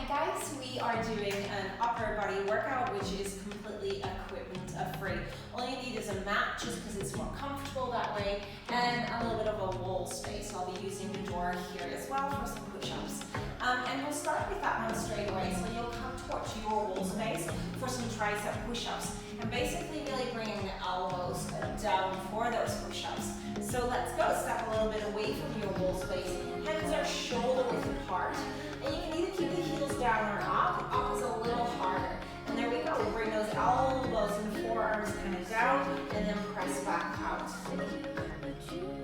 Hi guys, we are doing an upper body workout which is completely equipment free. All you need is a mat just because it's more comfortable that way, and a little bit of a wall space. I'll be using the door here as well for some push-ups. And we'll start with that one straight away. So you'll come towards your wall space for some tricep push-ups, and basically really bringing the elbows down for those push-ups. So let's go, step a little bit away from your wall space. Hands are shoulder width apart, and you can either keep the heels down or up. Up is a little harder. And there we go, we bring those elbows and forearms kind of down, and then press back out.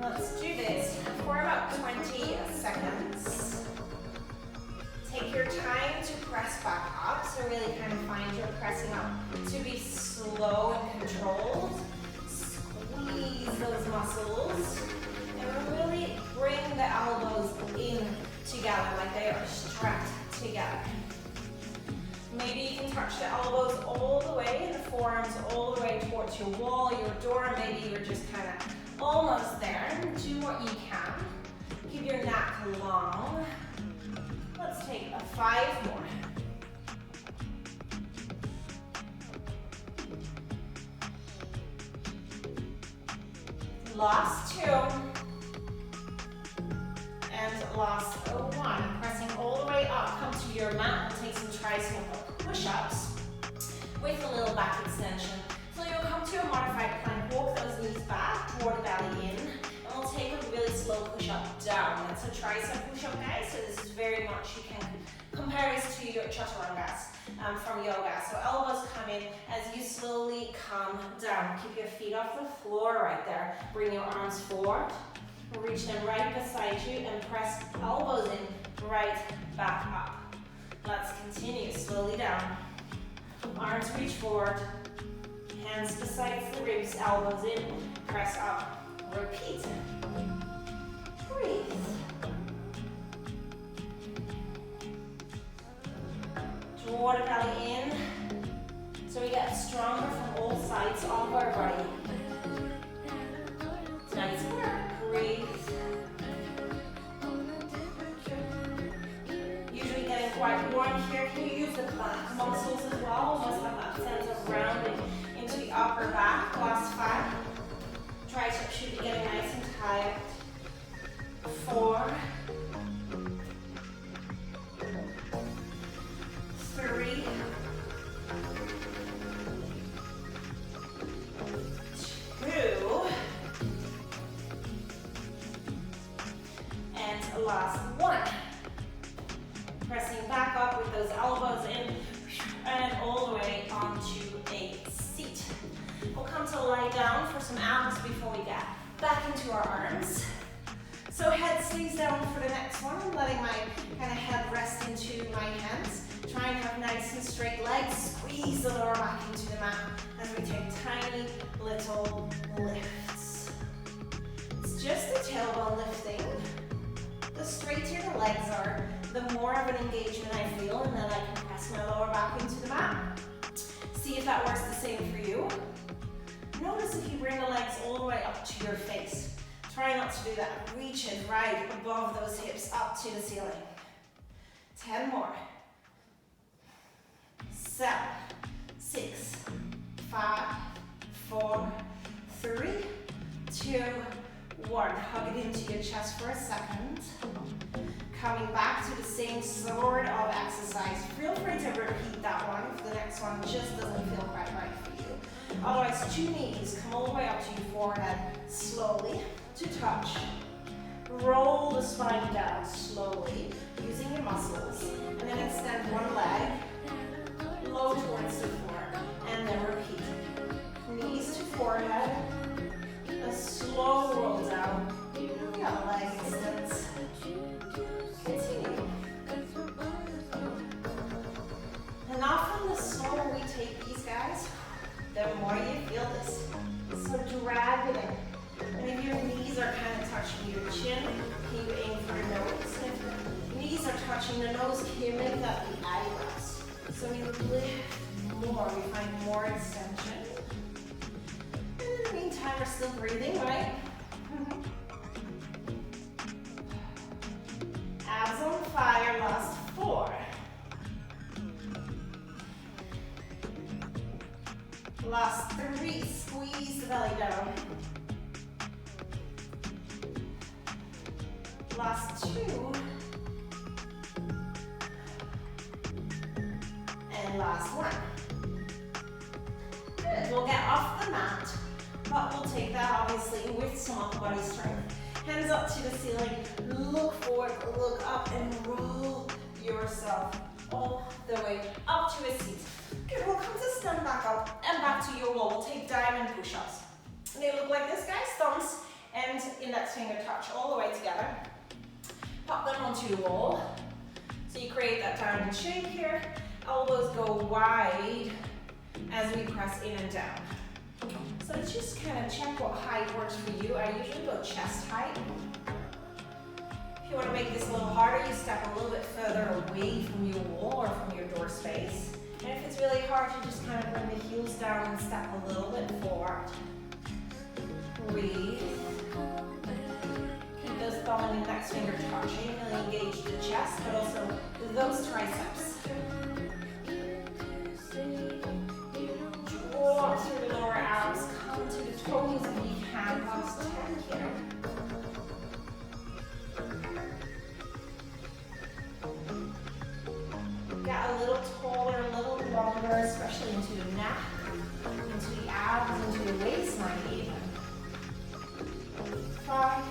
Let's do this for about 20 seconds. Take your time to press back up, so really kind of find your pressing up to be slow and controlled. Squeeze those muscles, and really bring the elbows in together like they are strapped together. Maybe you can touch the elbows all the way and the forearms all the way towards your wall, your door. Maybe you're just kind of almost there. Do what you can. Keep your neck long. Let's take 5 more. Last 2. And last 1. Pressing all the way up, come to your mat and take some tricep push-ups with a little back extension. So you'll come to a modified plank, walk those knees back, toward the belly in, and we'll take a really slow push-up down. That's a tricep push-up, guys, so this is very much, you can compare this to your chaturangas from yoga. So elbows come in as you slowly come down. Keep your feet off the floor right there. Bring your arms forward. Reach them right beside you and press elbows in, right back up. Let's continue, slowly down. Arms reach forward, hands beside the ribs, elbows in, press up. Repeat. Breathe. Draw the belly in, so we get stronger from all sides of our body. Nice work. Breathe. Usually getting quite warm here. Can you use the back muscles as well? Almost have that sense of rounding into the upper back. Last 5. Triceps should be getting nice and tight. 4. 3. 2. And last 1. Pressing back up with those elbows in and all the way onto a seat. We'll come to lie down for some abs before we get back into our arms. So head stays down for the next one. I'm letting my kind of head rest into my hands. Try and have nice and straight legs. Squeeze the lower back into the mat as we take tiny little lifts. It's just a tailbone lifting. The straighter the legs are, the more of an engagement I feel, and then I can press my lower back into the mat. See if that works the same for you. Notice if you bring the legs all the way up to your face. Try not to do that. Reach it right above those hips up to the ceiling. 10 more. 7, 6, 5, 4, 3, 2, 1. Hug it into your chest for a second. Coming back to the same sort of exercise. Feel free to repeat that one if the next one just doesn't feel quite right for you. Otherwise, 2 knees come all the way up to your forehead slowly to touch. Roll the spine down slowly using your muscles, and then extend one leg low towards the floor, and then repeat. Knees to forehead, a slow roll down. Yeah, leg extends. Continue. And often the slower we take these guys, the more you feel this. So drag it in. And if your knees are kind of touching your chin, can you aim for the nose? If the knees are touching the nose, can you make that the eyebrows? So we lift more, we find more extension. And in the meantime, we're still breathing, right? Abs on fire, last 4, Last 3, squeeze the belly down. Last 2. And last 1. Good, we'll get off the mat, but we'll take that obviously with some upper body strength. Hands up to the ceiling, look forward, look up, and roll yourself all the way up to a seat. Good, we'll come to stand back up and back to your wall. We'll take diamond push-ups. They look like this, guys, thumbs and index finger touch all the way together. Pop them onto your wall. So you create that diamond shape here. Elbows go wide as we press in and down. So let's just kind of check what height works for you. I usually go chest height. If you want to make this a little harder, you step a little bit further away from your wall or from your door space. And if it's really hard, you just kind of bring the heels down and step a little bit forward. Breathe. Keep those thumb and index finger touching, really engage the chest, but also those triceps. Draw through the lower abs, come to the toes if you can, last 10 here. Get a little taller, a little longer, especially into the neck, into the abs, into the waistline even. 5,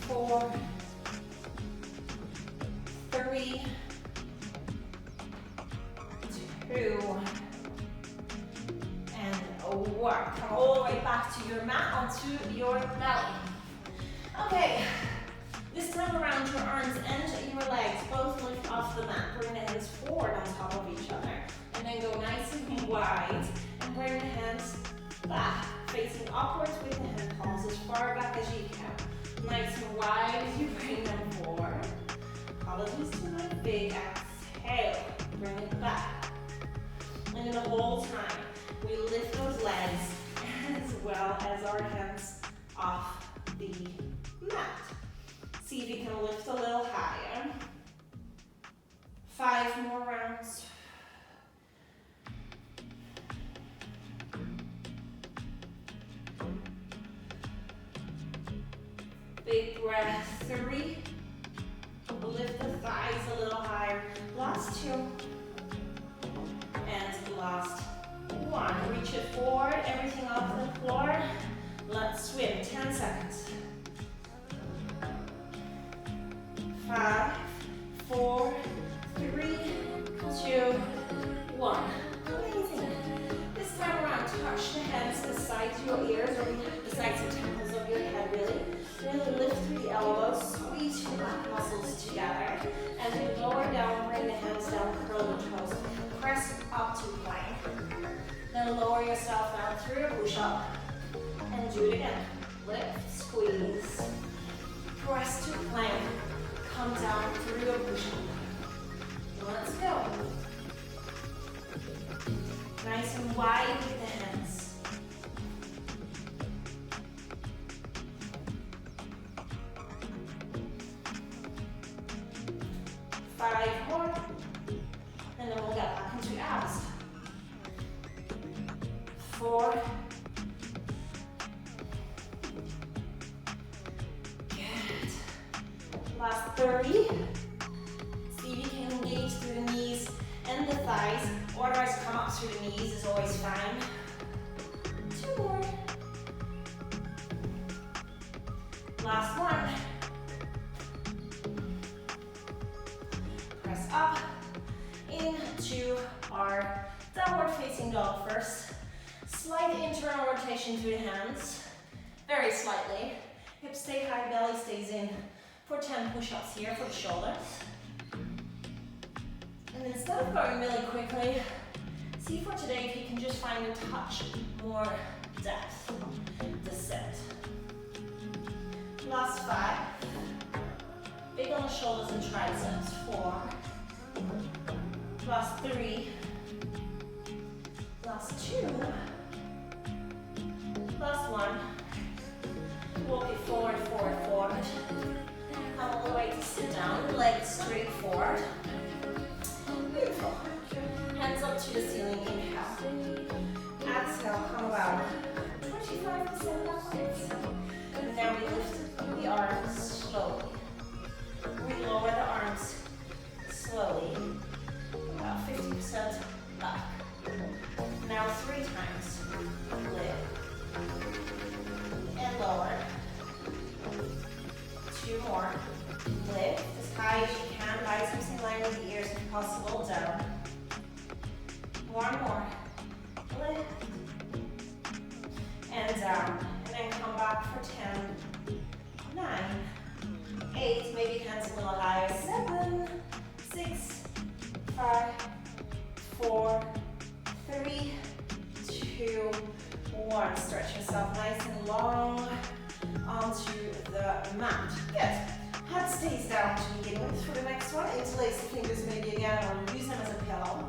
4, 3, 2, and 1. Come all the way back to your mat, onto your belly. Okay, this time around your arms and your legs both lift off the mat. Bring the hands forward on top of each other. And then go nice and wide and bring the hands back, facing upwards with the hand palms as far back as you can. Nice and wide as you bring them forward. Apologies to my big exhale. Bring it back. And the whole time, we lift those legs as well as our hands off the mat. See if you can lift a little higher. 5 more rounds. Big breath, 3. Lift the thighs a little higher. Last 2. And last 1. Reach it forward, everything off the floor. Let's swim, 10 seconds. 5, 4, 3, 2, 1. Amazing. This time around, touch the hands beside your ears or beside the temples of your head, really. Really lift through the elbows, squeeze your back muscles together. As you lower down, bring the hands down, curl the toes. Press up to plank. Then lower yourself down through a push-up. And do it again. Lift, squeeze. Press to plank. Come down through a push-up. Let's go. Nice and wide with the hands. 5 more. And then we'll get back into abs. 4. Good. Last 30. See if you can engage through the knees and the thighs. Otherwise, come up through the knees is always fine. 2 more. Last 1. Press up into our downward facing dog first. Slight internal rotation through the hands. Very slightly. Hips stay high, belly stays in for 10 push-ups here for the shoulders. And instead of going really quickly, see for today if you can just find a touch more depth. Descent. Last 5. Big on the shoulders and triceps. 4. Last 3. Last 2. Last 1. Walk it forward, forward, forward. Come all the way to sit down, legs straight forward. Beautiful. Hands up up to the ceiling, inhale. Exhale, come about 25% backwards. And now we lift the arms slowly. We lower the arms slowly, about 50% back. Now 3 times. Lift and lower. 2 more. Lift as high as you can. Biceps in line with the ears if possible. Down. 1 more. Lift and down. And then come back for 10, 9, 8. Maybe hands a little higher. 7, 6, 5, 4, 3, 2, 1. Stretch yourself nice and long onto the mat. Good. Head stays down to begin with. For the next one, interlace the fingers maybe again or use them as a pillow.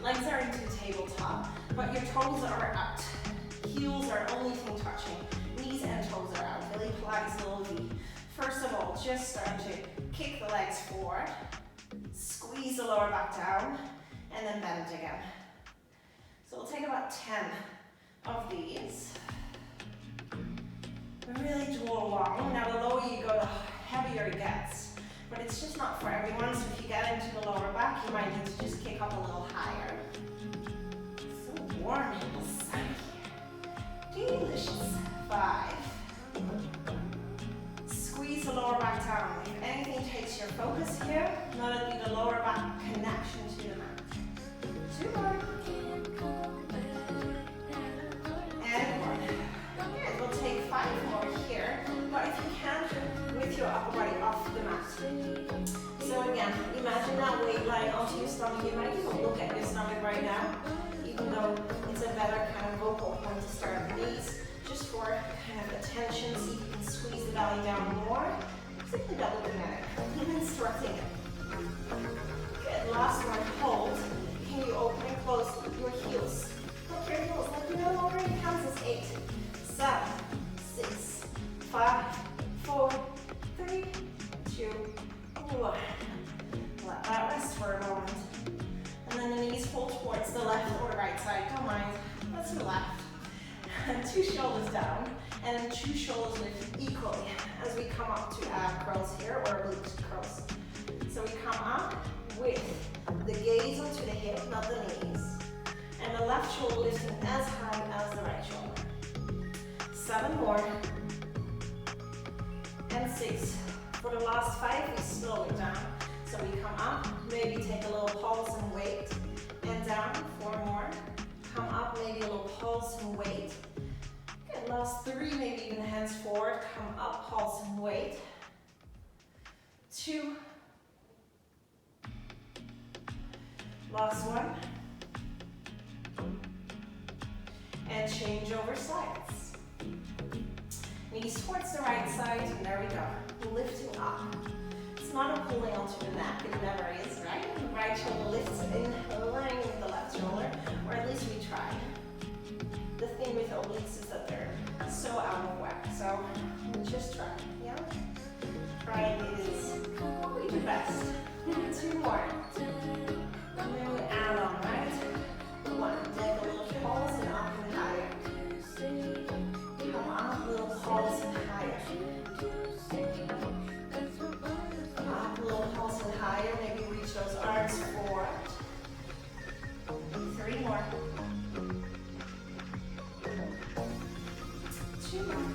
Legs are into the tabletop, but your toes are out. Heels are only thing touching. Knees and toes are out. Really Pilates little V. First of all, just start to kick the legs forward. Squeeze the lower back down, and then bend again. So we'll take about 10 of these. Really draw along. Now the lower you go, the heavier it gets. But it's just not for everyone, so if you get into the lower back, you might need to just kick up a little higher. So warm inside here. Delicious. 5. Squeeze the lower back down. If anything takes your focus here, let it be the lower back connection to the mat. 2 more. And 1. Good. We'll take 5 more here. But if you can, with your upper body off the mat. So again, imagine that weight lying onto your stomach. You might even look at your stomach right now, even though it's a better kind of vocal point to start with knees, just for kind of attention, see if you can squeeze the belly down more. Simply double the neck, and then strutting it. Good, last one, hold. Can you open and close your heels? Look your heels, like you no longer in Kansas. 8, 7, 6, 5, 4, 3, 2, 1. Let that rest for a moment. And then the knees pull towards the left or right side. Don't mind, that's the left. And 2 shoulders down, and then 2 shoulders lift equally as we come up to ab curls here, or oblique curls. So we come up with the gaze onto the hip, not the knees. And the left shoulder lifting as high as the right shoulder. 7 more. And 6. For the last 5, we slow it down. So we come up, maybe take a little pulse and wait, and down. 4 more. Come up, maybe a little pulse and wait. Good, last 3, maybe even hands forward. Come up, pulse and wait. 2. Last 1. And change over sides. Knees towards the right side, and there we go. Lifting up. It's not a pulling onto the neck, it never is, right? The right shoulder lifts in line with the left shoulder, or at least we try. The thing with obliques is that they're so out of whack, so just try, yeah? Try is what we do best. 2 more. And then we add on, right? 1, take a little pulse and up and higher. Come up, little pulse and higher. Up, little pulse and higher. Maybe reach those arms forward. 3 more. 2 more.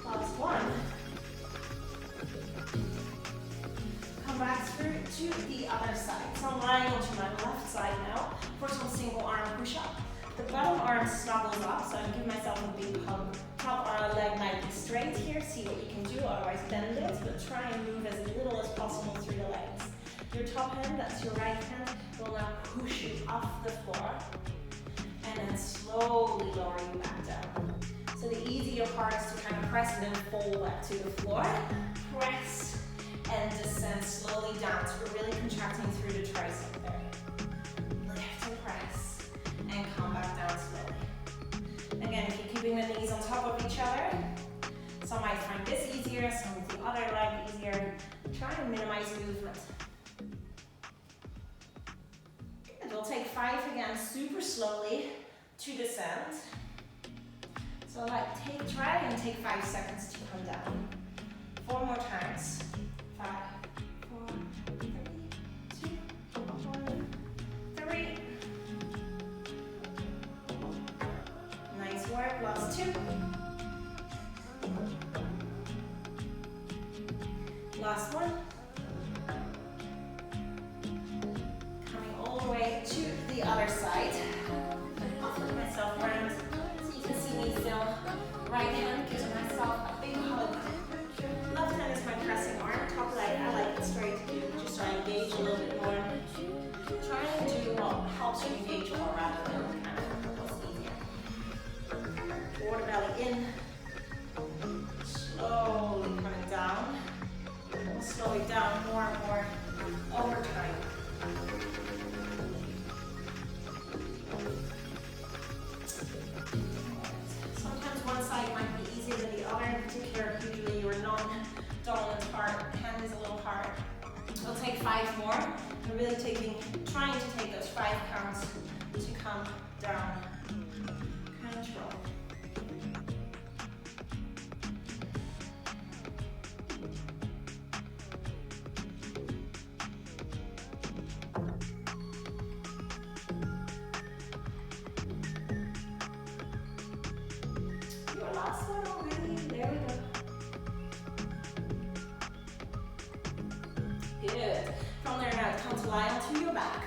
Last 1. Come back through to the other side. So I'm lying onto my left side now for some single arm push-up. The bottom arm snuggles up, so I'm giving myself a big hug. Top arm leg might be straight here, see what you can do, otherwise bend it, but try and move as little as possible through the legs. Your top hand, that's your right hand, will now push you off the floor, and then slowly lower you back down. So the easier part is to kind of press and then fold back to the floor. Press and descend slowly down, so we're really contracting through the tricep there. Lift and press, and come back down slowly. Again, if you're keeping the knees on top of each other, some might find this easier, some with the other leg easier. Try and minimize movement. take 5 again, super slowly to descend. So try and take 5 seconds to come down. 4 more times. 5, 4, 3, 2, 1, 3. Nice work, last 2. Last one. Coming all the way to the other side. I'll flip myself around so you can see me still. Right hand gives myself a big hug. Left hand is my pressing arm. Top leg, I like it straight. Just so I engage a little bit more. Try and do what helps you engage more rather than kind of what's easier. Water belly in. Slowly coming down. We'll slow it down more and more over time. Sometimes one side might be easier than the other. In particular, usually your non-dominant hand is a little hard. We'll take 5 more. I'm really trying to take those 5 counts to come down. Control. Last one already. There we go. Good. From there now, come to lie onto your back.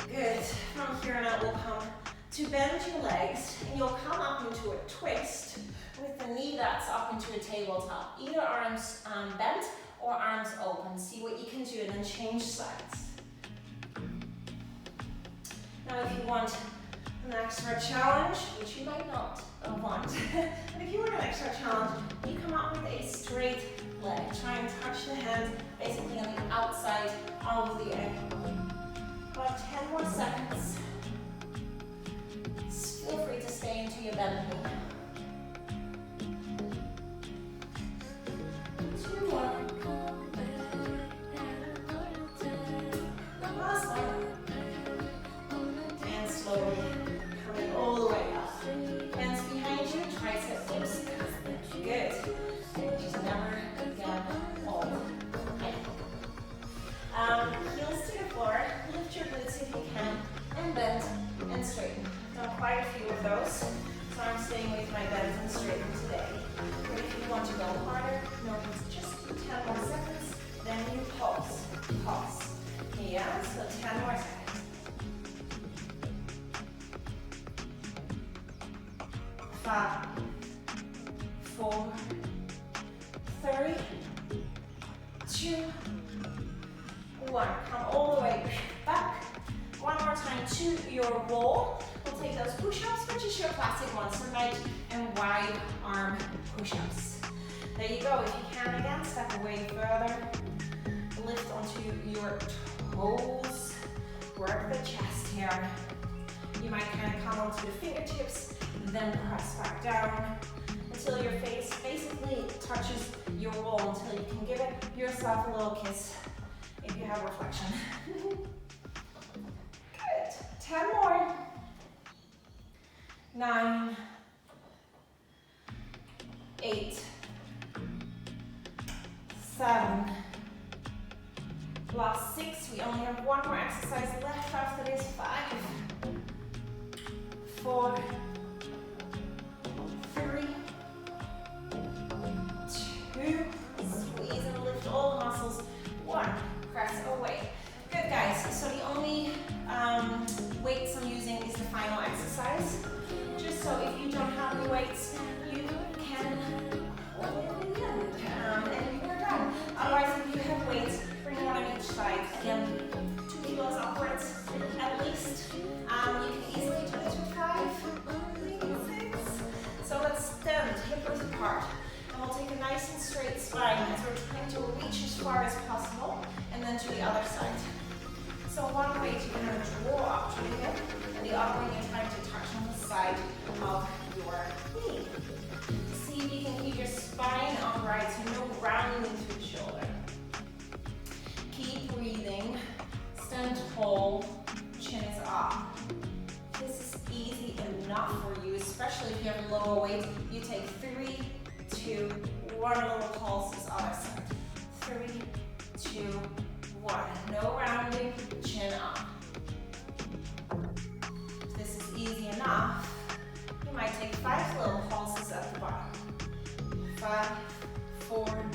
Good. From here on out, we'll come to bend your legs, and you'll come up into a twist with the knee that's up into a tabletop. Either arms bent or arms open. See what you can do, and then change sides. Now, if you want an extra challenge, which you might not want, but if you want an extra challenge, you come up with a straight leg. Try and touch the hand basically on the outside of the ankle. About 10 more seconds. Feel free to stay into your bend knee. 2 more. Last one. And slowly coming all the way up. Hands behind you, tricep pushups. Good. Just never again old. Heels to the floor. Lift your glutes if you can, and bend and straighten. Done quite a few of those, so I'm staying with my bend and straighten today. But if you want to go harder, no, it's just 10 more seconds. Then you pause. Pause. Yeah. So 10 more seconds. 5, 4, 3, 2, 1. Come all the way back. One more time to your wall. We'll take those push-ups, which is your classic ones, so nice and wide arm push-ups. There you go. If you can again, step away further. Lift onto your toes. Work the chest here. You might kind of come onto the fingertips, then press back down until your face basically touches your wall, until you can give it yourself a little kiss if you have reflection. Good. 10 more. 9, 8, 7. Last 6. We only have one more exercise left after this. 5, 4, 3, 2. Squeeze and lift all the muscles. 1. Press away. Good, guys. So the only weights I'm using is the final exercise. Just so if you don't have any weights, you can hold it in the end. And you are done. Otherwise, if you have weights, bring one on each side. Again, 2 kilos upwards at least. You can easily do this with 5. you have lower weight, you take 3, 2, 1, little pulses, other side. 3, 2, 1. No rounding, chin up. If this is easy enough, you might take 5 little pulses at the bottom. 5, 4,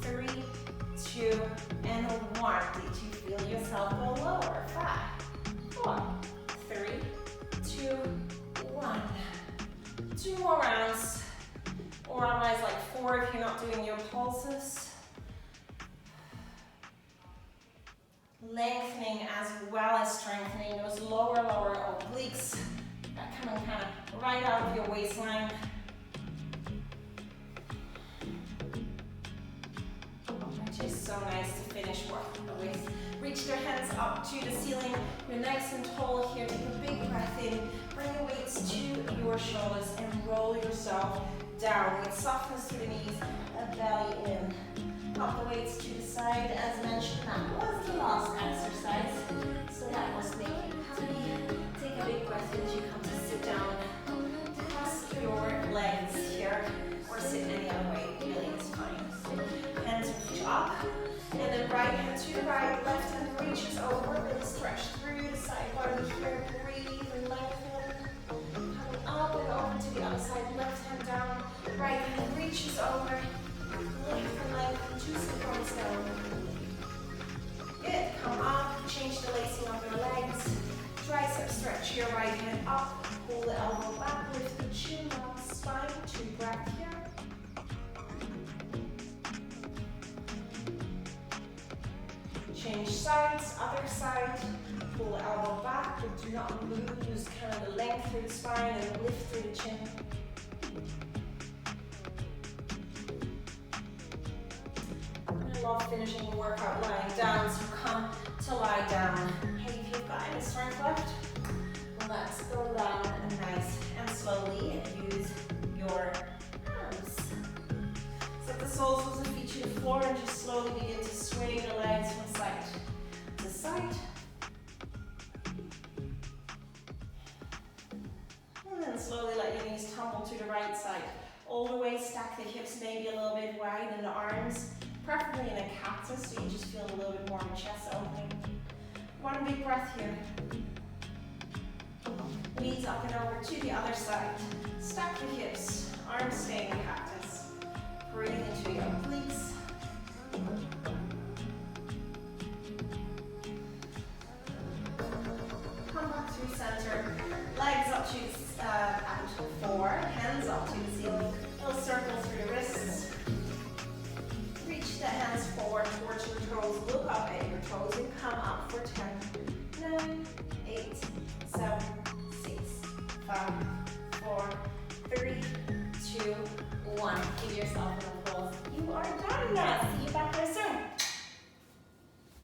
3, 2, and 1. Did you feel yourself go lower? 5, 4, 3, 2, 1. 2 more rounds, or otherwise like 4 if you're not doing your pulses. Lengthening as well as strengthening those lower obliques that come in kind of right out of your waistline. Which is so nice to finish with. Reach your hands up to the ceiling. You're nice and tall here. Take a big breath in. Bring your weights to your shoulders and roll yourself down with softness through the knees and belly in. Pop the weights to the side. As mentioned, that was the last exercise. So that was making you happy. Take a big breath in as you come to sit down. Cross your legs here, or sit any other way. Really is fine. Hands reach up. And then right hand to the right, left hand reaches over, really stretch through the side body here, breathe and lengthen. Coming up and over to the other side, left hand down, right hand reaches over, lift and lengthen, 2 sit-bones down. Good, come up, change the lacing of your legs, tricep stretch your right hand up, pull the elbow back, lift the chin up, spine, 2 breath here. Change sides, other side, pull the elbow back, but do not lose kind of the length through the spine and lift through the chin. I love finishing the workout lying down, so come to lie down. Hey, if you've got any strength left, let's go down nice and slowly and use your arms. Set the soles of the feet to the floor and just slowly begin to sway the legs from side to side. And then slowly let your knees tumble to the right side. All the way, stack the hips maybe a little bit wide in the arms, preferably in a cactus so you just feel a little bit more of a chest opening. 1 big breath here. Knees up and over to the other side. Stack the hips, arms stay in the cactus. Breathe into your obliques. Come back through center. Legs up to out 4. Hands up to the ceiling. Little circle through the wrists. Reach the hands forward towards your toes. Look up at your toes and come up for 10, 9, 8, 7, 6, 5, 4, 3, 2, 1. Give yourself an applause. You are done now. See you back there soon.